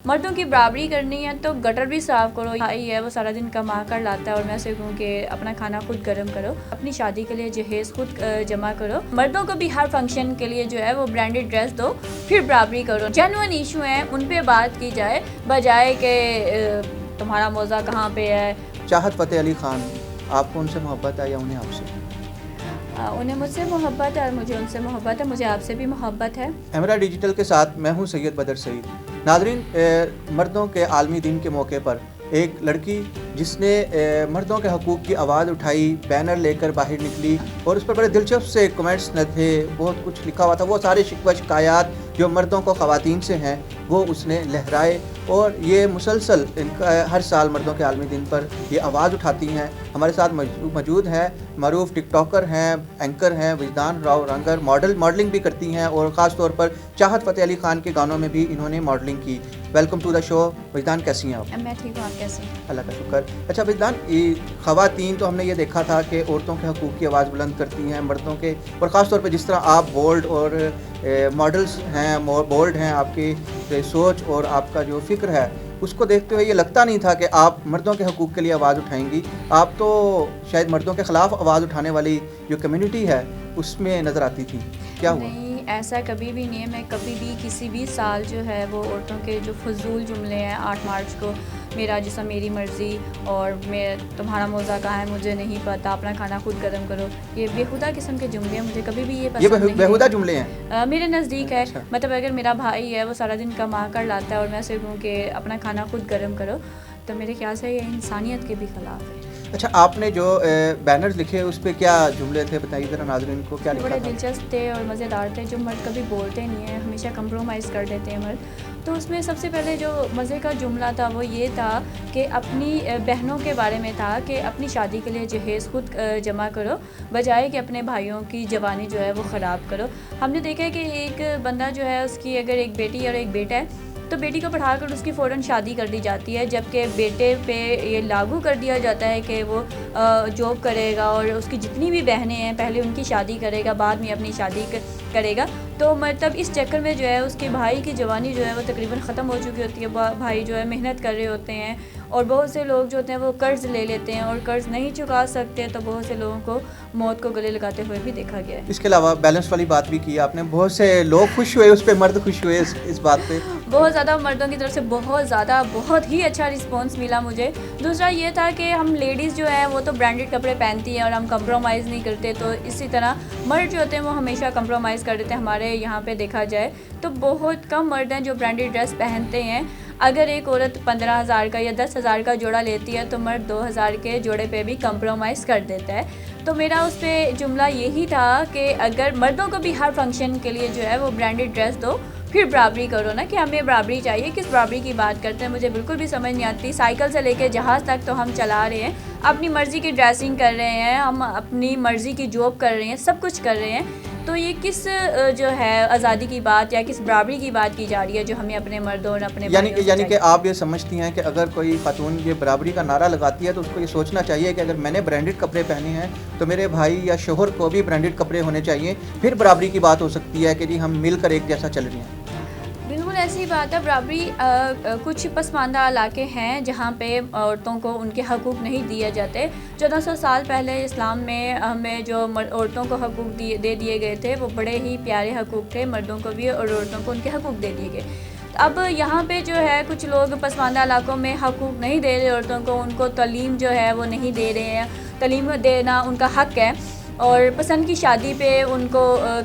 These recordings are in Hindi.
मर्दों की बराबरी करनी है तो गटर भी साफ करो। भाई है वो सारा दिन कमा कर लाता है और मैं कहूँ कि अपना खाना खुद गर्म करो, अपनी शादी के लिए जहेज खुद जमा करो। मर्दों को भी हर फंक्शन के लिए जो है वो ब्रांडेड ड्रेस दो, फिर बराबरी करो। जेन्युइन इशू है उन पे बात की जाए बजाय के तुम्हारा मौजा कहाँ पे है। चाहत फ़तेह अली ख़ान, आपको उनसे मोहब्बत है या उन्हें आपसे? उन्हें मुझसे मोहब्बत है और मुझे उनसे मोहब्बत है, मुझे आपसे भी मोहब्बत है। एमरा डिजिटल के साथ मैं हूं सैयद बदर सईद। नाज़रीन, मर्दों के आलमी दिन के मौके पर एक लड़की जिसने मर्दों के हकूक़ की आवाज़ उठाई, बैनर लेकर बाहर निकली और उस पर बड़े दिलचस्प से कमेंट्स न थे, बहुत कुछ लिखा हुआ था। वो सारे शिकवा शिकायत जो मर्दों को ख़वातीन से हैं वो उसने लहराए और ये मुसलसल इनका हर साल मर्दों के आलमी दिन पर ये आवाज़ उठाती हैं। हमारे साथ मौजूद हैं मरूफ टिकटॉकर हैं, एंकर हैं विजदान राव रंगर, मॉडलिंग भी करती हैं और ख़ास तौर पर चाहत फ़तेह अली ख़ान के गानों में भी इन्होंने मॉडलिंग की। Welcome to the show. Wijdan, कैसी हैं आप? मैं ठीक हूँ, आप कैसे हैं? अल्लाह का शुक्र। अच्छा विजदान, ख़वातीन तो हमने ये देखा था कि औरतों के हकूक़ की आवाज़ बुलंद करती हैं, मर्दों के, और ख़ास तौर पर जिस तरह आप बोल्ड और मॉडल्स हैं, बोल्ड हैं, आपकी सोच और आपका जो फ़िक्र है उसको देखते हुए ये लगता नहीं था कि आप मर्दों के हकूक़ के लिए आवाज़ उठाएंगी। आप तो शायद मर्दों के ख़िलाफ़ आवाज़ उठाने वाली जो कम्युनिटी है उसमें नज़र आती थी। क्या हुआ? नहीं, ऐसा कभी भी नहीं है। मैं कभी भी किसी भी साल जो है वो औरतों के जो फजूल जुमले हैं, 8 मार्च को मेरा जिसम मेरी मर्ज़ी और मैं तुम्हारा मौजा कहाँ है मुझे नहीं पता, अपना खाना खुद गर्म करो, ये बेहुदा किस्म के जुमले हैं। मुझे कभी भी ये पसंद नहीं है। बेहुदा जुमले हैं मेरे नज़दीक है। अच्छा। मतलब अगर मेरा भाई है वो सारा दिन कमा कर लाता है और मैं कहूँ कि अपना खाना खुद गर्म करो, तो मेरे ख्याल से ये इंसानियत के भी ख़िलाफ़ है। अच्छा, आपने जो बैनर्स लिखे उस पर क्या जुमले थे, बताइए ज़रा नाज़रीन को, क्या लिखा बड़े था? दिलचस्प थे और मज़ेदार थे। जो मर्द कभी बोलते नहीं हैं, हमेशा कंप्रोमाइज़ कर देते हैं मर्द। तो उसमें सबसे पहले जो मज़े का जुमला था वो ये था कि अपनी बहनों के बारे में था कि अपनी शादी के लिए जहेज़ खुद जमा करो बजाय कि अपने भाइयों की जवानी जो है वो ख़राब करो। हमने देखा है कि एक बंदा जो है उसकी अगर एक बेटी और एक बेटा है तो बेटी को पढ़ाकर उसकी फ़ौरन शादी कर दी जाती है, जबकि बेटे पे ये लागू कर दिया जाता है कि वो जॉब करेगा और उसकी जितनी भी बहनें हैं पहले उनकी शादी करेगा, बाद में अपनी शादी करेगा। तो मतलब इस चक्कर में जो है उसके भाई की जवानी जो है वो तकरीबन ख़त्म हो चुकी होती है। भाई जो है मेहनत कर रहे होते हैं और बहुत से लोग जो होते हैं वो कर्ज़ ले लेते हैं और कर्ज़ नहीं चुका सकते, तो बहुत से लोगों को मौत को गले लगाते हुए भी देखा गया है। इसके अलावा बैलेंस वाली बात भी की आपने, बहुत से लोग खुश हुए उस पर, मर्द खुश हुए इस बात पे। बहुत ज़्यादा मर्दों की तरफ से बहुत ही अच्छा रिस्पॉन्स मिला मुझे। दूसरा ये था कि हम लेडीज़ जो है वो तो ब्रांडेड कपड़े पहनती हैं और हम कंप्रोमाइज़ नहीं करते, तो इसी तरह मर्द जो होते हैं वो हमेशा कंप्रोमाइज़ कर देते हैं। हमारे यहाँ पे देखा जाए तो बहुत कम मर्द हैं जो ब्रांडेड ड्रेस पहनते हैं। अगर एक औरत 15,000 का या 10,000 का जोड़ा लेती है तो मर्द 2,000 के जोड़े पे भी कंप्रोमाइज़ कर देता है। तो मेरा उस पर जुमला यही था कि अगर मर्दों को भी हर फंक्शन के लिए जो है वो ब्रांडेड ड्रेस दो, फिर बराबरी करो ना, कि हमें बराबरी चाहिए। किस बराबरी की बात करते हैं मुझे बिल्कुल भी समझ नहीं आती। साइकिल से लेके जहाज़ तक तो हम चला रहे हैं, अपनी मर्ज़ी की ड्रेसिंग कर रहे हैं, हम अपनी मर्ज़ी की जॉब कर रहे हैं, सब कुछ कर रहे हैं। तो ये किस जो है आज़ादी की बात या किस बराबरी की बात की जा रही है जो हमें अपने मर्दों और अपने यानी कि आप ये समझती हैं कि अगर कोई खातून ये बराबरी का नारा लगाती है तो उसको ये सोचना चाहिए कि अगर मैंने ब्रांडेड कपड़े पहने हैं तो मेरे भाई या शोहर को भी ब्रांडेड कपड़े होने चाहिए, फिर बराबरी की बात हो सकती है कि जी हम मिलकर एक जैसा चल रहे हैं। बिल्कुल ऐसी बात है। बराबरी कुछ पसमानदा इलाके हैं जहाँ पे औरतों को उनके हकूक़ नहीं दिए जाते। 1400 साल पहले इस्लाम में हमें जो औरतों को हकूक़ दे दिए गए थे वो बड़े ही प्यारे हकूक़ थे, मर्दों को भी और औरतों को उनके हकूक़ दे दिए गए। अब यहाँ पे जो है कुछ लोग पसमानदा इलाकों में हकूक़ नहीं दे रहे औरतों को, उनको तालीम जो है वो नहीं दे रहे हैं। तालीम देना उनका हक़ है और पसंद की शादी पे उनको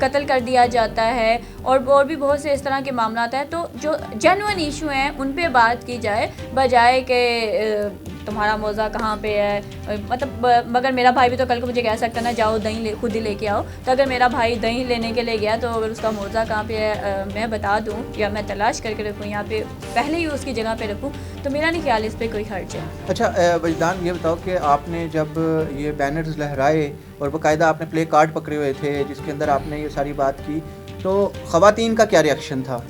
कत्ल कर दिया जाता है और भी बहुत से इस तरह के मामला हैं। तो जो जेन्युइन इशू हैं उन पे बात की जाए बजाय के तुम्हारा मौजा कहाँ पे है। मतलब मगर मेरा भाई भी तो कल को मुझे कह सकता है ना, जाओ दही खुद ही लेके आओ। तो अगर मेरा भाई दही लेने के लिए गया तो अगर उसका मौजा कहाँ पे है मैं बता दूँ या मैं तलाश करके रखूँ, यहाँ पे पहले ही उसकी जगह पे रखूँ, तो मेरा नहीं ख्याल इस पर कोई हर्ज है। अच्छा वजदान, ये बताओ कि आपने जब ये बैनर्स लहराए और बाकायदा आपने प्ले कार्ड पकड़े हुए थे जिसके अंदर आपने ये सारी बात की, तो ख़वातीन का क्या रिएक्शन था?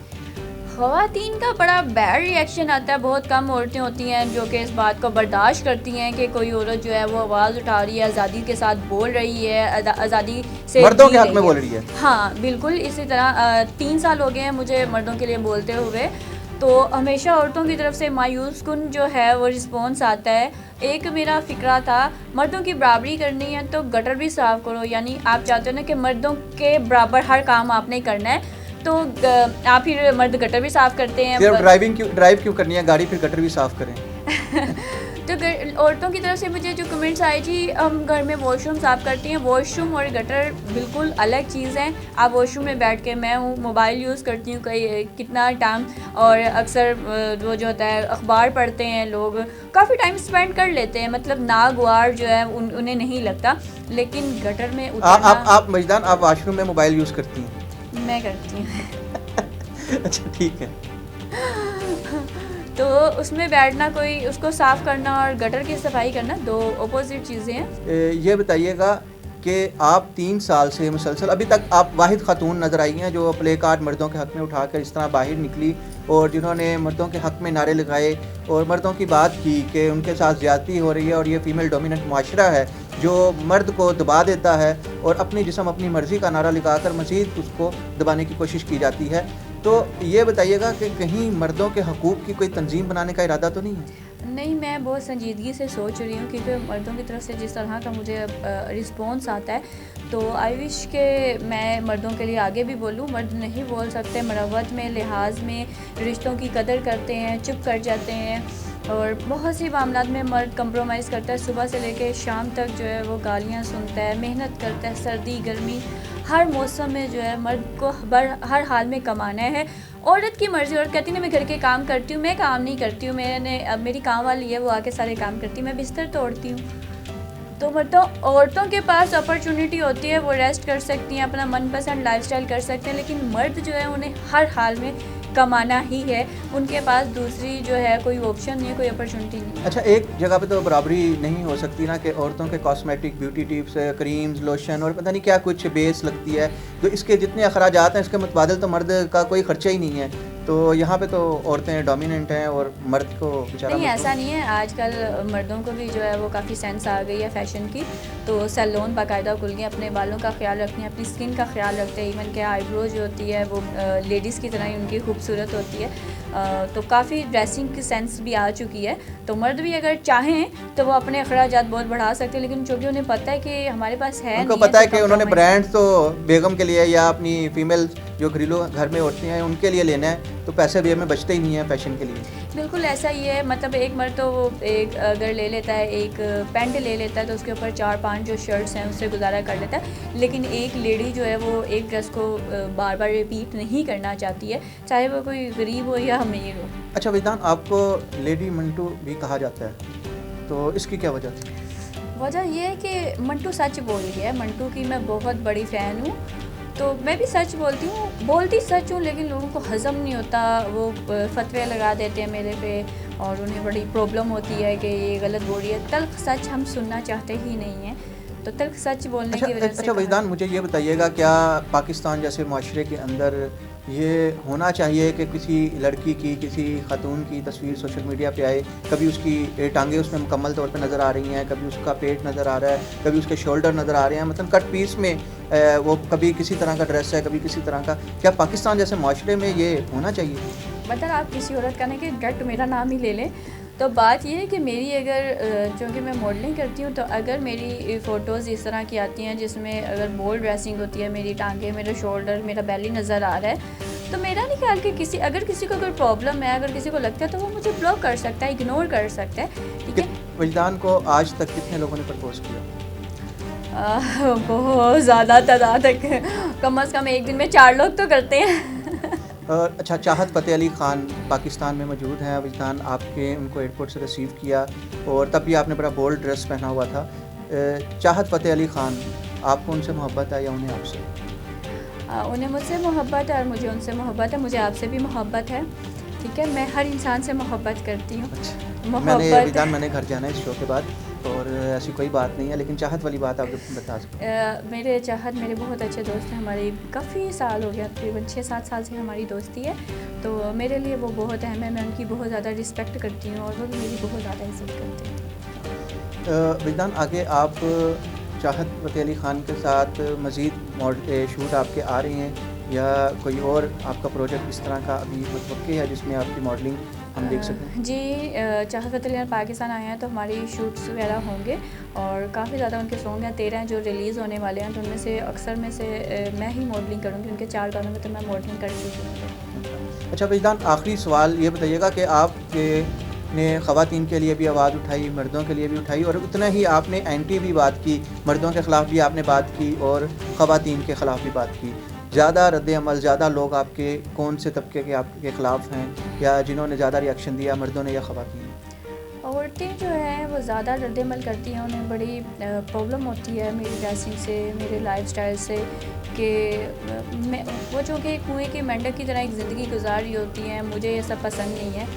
ख़वातीन का बड़ा बैड रिएक्शन आता है। बहुत कम औरतें होती हैं जो कि इस बात को बर्दाश्त करती हैं कि कोई औरत जो है वो आवाज़ उठा रही है, आज़ादी के साथ बोल रही है, आज़ादी से मर्दों के हक़ में बोल रही है। हाँ बिल्कुल। इसी तरह 3 साल हो गए हैं मुझे मर्दों के लिए बोलते हुए। तो हमेशा औरतों की तरफ से मायूस कुन जो है वो रिस्पॉन्स आता है। एक मेरा फ़िक्रा था, मर्दों की बराबरी करनी है तो गटर भी साफ़ करो, यानी आप चाहते हो ना कि मर्दों के बराबर हर काम आपने करना है, तो आप फिर मर्द गटर भी साफ़ करते हैं। सिर्फ ड्राइव क्यों करनी है गाड़ी, फिर गटर भी साफ़ करें। तो औरतों की तरफ से मुझे जो कमेंट्स आए जी, हम घर में वॉशरूम साफ़ करती हैं, वॉशरूम और गटर बिल्कुल अलग चीज़ हैं। आप वॉशरूम में बैठ के, मैं हूँ मोबाइल यूज़ करती हूँ कई कितना टाइम, और अक्सर वो जो होता है अखबार पढ़ते हैं लोग, काफ़ी टाइम स्पेंड कर लेते हैं, मतलब नागवार जो है उन्हें नहीं लगता। लेकिन गटर में उतरना आप मजदान, आप वॉशरूम में मोबाइल यूज़ करती हैं? मैं करती हूँ। अच्छा ठीक है। तो उसमें बैठना, कोई उसको साफ़ करना और गटर की सफाई करना दो अपोजिट चीज़ें हैं। ये बताइएगा कि आप 3 साल से मुसलसल अभी तक आप वाहिद खातून नज़र आई हैं जो प्ले कार्ड मर्दों के हक़ में उठाकर इस तरह बाहर निकली और जिन्होंने मर्दों के हक़ में नारे लगाए और मर्दों की बात की कि उनके साथ ज़्यादती हो रही है और ये फ़ीमेल डोमिनेंट माशरा है जो मर्द को दबा देता है और अपनी जिस्म अपनी मर्ज़ी का नारा लगाकर मज़ीद उसको दबाने की कोशिश की जाती है। तो ये बताइएगा कि कहीं मर्दों के हकूक़ की कोई तंजीम बनाने का इरादा तो नहीं है? नहीं, मैं बहुत संजीदगी से सोच रही हूँ, क्योंकि मर्दों की तरफ से जिस तरह का मुझे रिस्पॉन्स आता है, तो आई विश के मैं मर्दों के लिए आगे भी बोलूँ। मर्द नहीं बोल सकते, मरवत में, लिहाज में, रिश्तों की कदर करते हैं, चुप कर जाते हैं, और बहुत सी मामलात में मर्द कंप्रोमाइज़ करता है। सुबह से लेकर शाम तक जो है वो गालियाँ सुनता है, मेहनत करता है, सर्दी गर्मी हर मौसम में जो है मर्द को हर हाल में कमाना है। औरत की मर्ज़ी, औरत कहती है मैं घर के काम करती हूँ, मैं काम नहीं करती हूँ, अब मेरी काम वाली है वो आके सारे काम करती है, मैं बिस्तर तोड़ती हूँ। तो मतलब औरतों के पास अपॉर्चुनिटी होती है, वो रेस्ट कर सकती हैं, अपना मनपसंद लाइफस्टाइल कर सकते हैं, लेकिन मर्द जो है उन्हें हर हाल में कमाना ही है, उनके पास दूसरी जो है कोई ऑप्शन नहीं है, कोई अपॉर्चुनिटी नहीं है। अच्छा, एक जगह पे तो बराबरी नहीं हो सकती ना कि औरतों के cosmetic, beauty tips, creams, lotion और पता नहीं क्या कुछ बेस लगती है, तो इसके जितने अखराजात हैं इसके मुतबादिल तो मर्द का कोई ख़र्चा ही नहीं है, तो यहाँ पे तो औरतें डोमिनेंट हैं और मर्द को बेचारा नहीं, ऐसा नहीं है। आजकल मर्दों को भी जो है वो काफ़ी सेंस आ गई है फ़ैशन की, तो सैलून बाकायदा खुल गए, अपने बालों का ख्याल रखते हैं, अपनी स्किन का ख्याल रखते हैं, इवन के आईब्रो जो होती है वो लेडीज़ की तरह ही उनकी खूबसूरत होती है। तो काफ़ी ड्रेसिंग की सेंस भी आ चुकी है, तो मर्द भी अगर चाहें तो वो अपने अखराजात बहुत बढ़ा सकते हैं, लेकिन चूँकि उन्हें पता है कि हमारे पास है, उनको पता है कि उन्होंने ब्रांड तो बेगम के लिए या अपनी फीमेल जो घरेलू घर में औरतें हैं उनके लिए लेना है, तो पैसे भी हमें बचते ही नहीं है फैशन के लिए। बिल्कुल ऐसा ही है, मतलब एक मर्द तो वो एक अगर ले लेता है, एक पैंट ले लेता है तो उसके ऊपर 4-5 जो शर्ट्स हैं उससे गुजारा कर लेता है, लेकिन एक लेडी जो है वो एक ड्रेस को बार बार रिपीट नहीं करना चाहती है, चाहे वो कोई गरीब हो या अमीर हो। अच्छा विदान, आपको लेडी मंटू भी कहा जाता है, तो इसकी क्या वजह थी? वजह यह है कि मंटू सच बोल गया है, मंटू की मैं बहुत बड़ी फ़ैन हूँ, तो मैं भी सच बोलती हूँ, बोलती सच हूँ, लेकिन लोगों को हज़म नहीं होता, वो फतवे लगा देते हैं मेरे पे और उन्हें बड़ी प्रॉब्लम होती है कि ये गलत बोल रही है। तल्ख सच हम सुनना चाहते ही नहीं हैं, तो तल्ख सच बोलने की वजह से। अच्छा वजदान, मुझे ये बताइएगा, क्या पाकिस्तान जैसे माशरे के अंदर ये होना चाहिए कि किसी लड़की की, किसी खातून की तस्वीर सोशल मीडिया पे आए, कभी उसकी टांगें उसमें मुकम्मल तौर पे नज़र आ रही हैं, कभी उसका पेट नज़र आ रहा है, कभी उसके शोल्डर नज़र आ रहे हैं, मतलब कट पीस में वो कभी किसी तरह का ड्रेस है, कभी किसी तरह का, क्या पाकिस्तान जैसे माशरे में ये होना चाहिए? मतलब आप किसी औरत का नहीं कि डट मेरा नाम ही ले लें, तो बात यह है कि मेरी अगर चूँकि मैं मॉडलिंग करती हूँ, तो अगर मेरी फ़ोटोज़ इस तरह की आती हैं जिसमें अगर बोल्ड ड्रेसिंग होती है, मेरी टांगें, मेरा शोल्डर, मेरा बेली नज़र आ रहा है, तो मेरा नहीं ख्याल कि अगर किसी को कोई प्रॉब्लम है, अगर किसी को लगता है तो वो मुझे ब्लॉक कर सकता है, इग्नोर कर सकता है, ठीक है। वजदान को आज तक कितने लोगों ने प्रपोज़ किया? बहुत ज़्यादा तादाद तक, कम से कम एक दिन में 4 लोग तो करते हैं। अच्छा, चाहत फ़तेह अली ख़ान पाकिस्तान में मौजूद हैं। वजदान, आपके उनको एयरपोर्ट से रिसीव किया और तब भी आपने बड़ा बोल्ड ड्रेस पहना हुआ था। चाहत फ़तेह अली ख़ान, आपको उनसे मोहब्बत है या उन्हें आपसे? उन्हें मुझसे मोहब्बत है और मुझे उनसे मोहब्बत है, मुझे आपसे भी मोहब्बत है, ठीक है। मैं हर इंसान से मोहब्बत करती हूँ। अच्छा, मैंने घर जाना है इस शो के बाद और ऐसी कोई बात नहीं है, लेकिन चाहत वाली बात आप बता सकते? मेरे चाहत मेरे बहुत अच्छे दोस्त हैं, हमारी काफ़ी साल हो गया, तकरीबन 6-7 साल से हमारी दोस्ती है, तो मेरे लिए वो बहुत अहम है, मैं उनकी बहुत ज़्यादा रिस्पेक्ट करती हूँ और वो भी मेरी बहुत ज़्यादा इज़्ज़त करते हैं। वजदान, आगे आप चाहत फ़तेह अली ख़ान के साथ मज़ीद शूट आपके आ रहे हैं, या कोई और आपका प्रोजेक्ट इस तरह का अभी मुतवक्की है जिसमें आपकी मॉडलिंग हम देख सकें? जी, चाहत फ़तेह अली खान पाकिस्तान आए हैं तो हमारी शूट्स वगैरह होंगे और काफ़ी ज़्यादा उनके सॉन्ग हैं 13 जो रिलीज़ होने वाले हैं, तो उनमें से अक्सर में से मैं ही मॉडलिंग करूँगी। उनके 4 गानों में तो मैं मॉडलिंग कर चुकी हूँ। अच्छा विजदान, आखिरी सवाल ये बताइएगा कि आपके ने ख़वातीन के लिए भी आवाज़ उठाई, मर्दों के लिए भी उठाई, और उतना ही आपने एंटी भी बात की, मर्दों के ख़िलाफ़ भी आपने बात की और ख़वातीन के ख़िलाफ़ भी बात की। ज़्यादा रद्द-ए-अमल, ज़्यादा लोग आपके कौन से तबके के आपके ख़िलाफ़ हैं, या जिन्होंने ज़्यादा रिएक्शन दिया, मर्दों ने या ख़वातीन? औरतें जो हैं वो ज़्यादा रद्द-ए-अमल करती हैं, उन्हें बड़ी प्रॉब्लम होती है मेरी ड्रेसिंग से, मेरे लाइफ़स्टाइल से, कि मैं वो जो कि कुएँ के मेंढक की तरह एक ज़िंदगी गुजार रही होती हैं। मुझे ये सब पसंद नहीं है।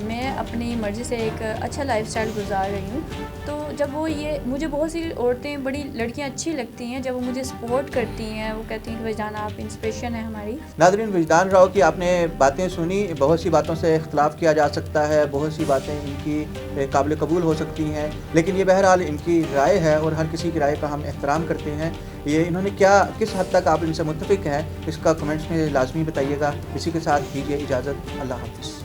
मैं अपनी मर्ज़ी से एक अच्छा लाइफ़स्टाइल गुजार रही हूँ। तो जब वो ये मुझे बहुत सी औरतें, बड़ी लड़कियाँ अच्छी लगती हैं जब वो मुझे सपोर्ट करती हैं, वो कहती हैं कि वजदान आप इंस्पिरेशन है हमारी। नाज़रीन, विजदान राव की आपने बातें सुनी। बहुत सी बातों से इख्तलाफ किया जा सकता है, बहुत सी बातें इनकी काबिल कबूल हो सकती हैं, लेकिन ये बहरहाल इनकी राय है और हर किसी की राय का हम एहतराम करते हैं। ये इन्होंने किस हद तक आप इनसे मुत्तफ़िक हैं, इसका कमेंट्स में लाजमी बताइएगा। इसी के साथ दीजिए इजाज़त। अल्लाह हाफ़िज़।